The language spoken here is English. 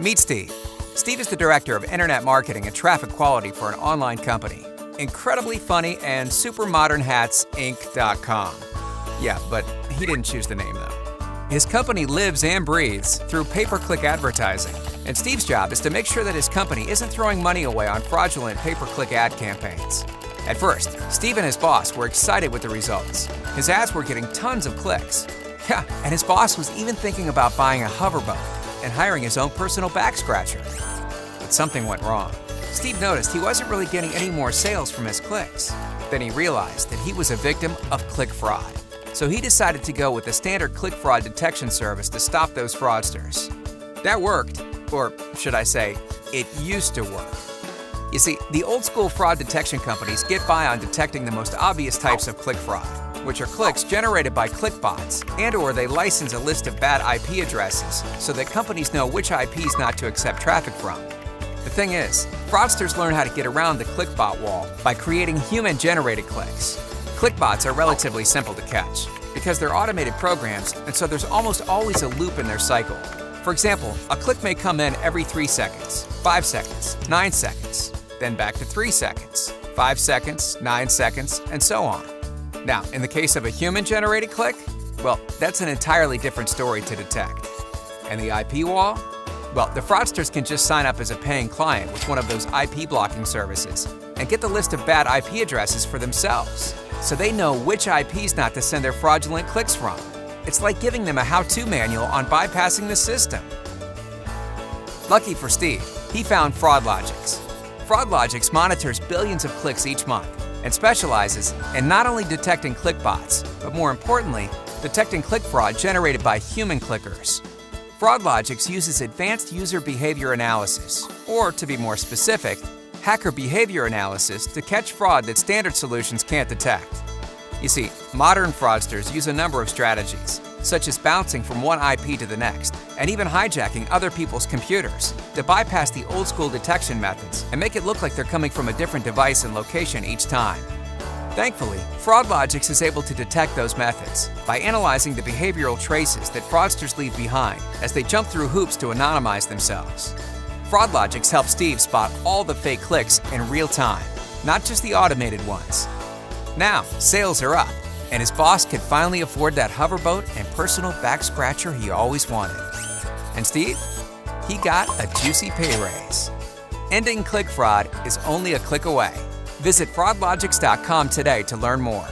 Meet Steve. Steve is the director of internet marketing and traffic quality for an online company, Incredibly Funny and Super Modern Hats Inc.com. Yeah, but he didn't choose the name though. His company lives and breathes through pay-per-click advertising, and Steve's job is to make sure that his company isn't throwing money away on fraudulent pay-per-click ad campaigns. At first, Steve and his boss were excited with the results. His ads were getting tons of clicks. Yeah, and his boss was even thinking about buying a hoverboat and hiring his own personal back scratcher. But something went wrong. Steve noticed he wasn't really getting any more sales from his clicks. Then he realized that he was a victim of click fraud. So he decided to go with the standard click fraud detection service to stop those fraudsters. That worked, or should I say, it used to work. You see, the old school fraud detection companies get by on detecting the most obvious types of click fraud, which are clicks generated by click bots, and/or they license a list of bad IP addresses so that companies know which IPs not to accept traffic from. The thing is, fraudsters learn how to get around the click bot wall by creating human-generated clicks. Click bots are relatively simple to catch because they're automated programs, and so there's almost always a loop in their cycle. For example, a click may come in every 3 seconds, 5 seconds, 9 seconds, then back to 3 seconds, 5 seconds, 9 seconds, and so on. Now, in the case of a human-generated click, well, that's an entirely different story to detect. And the IP wall? Well, the fraudsters can just sign up as a paying client with one of those IP blocking services and get the list of bad IP addresses for themselves, so they know which IPs not to send their fraudulent clicks from. It's like giving them a how-to manual on bypassing the system. Lucky for Steve, he found FraudLogix. FraudLogix monitors billions of clicks each month and specializes in not only detecting click bots, but more importantly, detecting click fraud generated by human clickers. FraudLogix uses advanced user behavior analysis, or to be more specific, hacker behavior analysis to catch fraud that standard solutions can't detect. You see, modern fraudsters use a number of strategies, such as bouncing from one IP to the next, and even hijacking other people's computers to bypass the old-school detection methods and make it look like they're coming from a different device and location each time. Thankfully, FraudLogix is able to detect those methods by analyzing the behavioral traces that fraudsters leave behind as they jump through hoops to anonymize themselves. FraudLogix helps Steve spot all the fake clicks in real time, not just the automated ones. Now, sales are up, and his boss can finally afford that hoverboat and personal back scratcher he always wanted. And Steve? He got a juicy pay raise. Ending click fraud is only a click away. Visit fraudlogix.com today to learn more.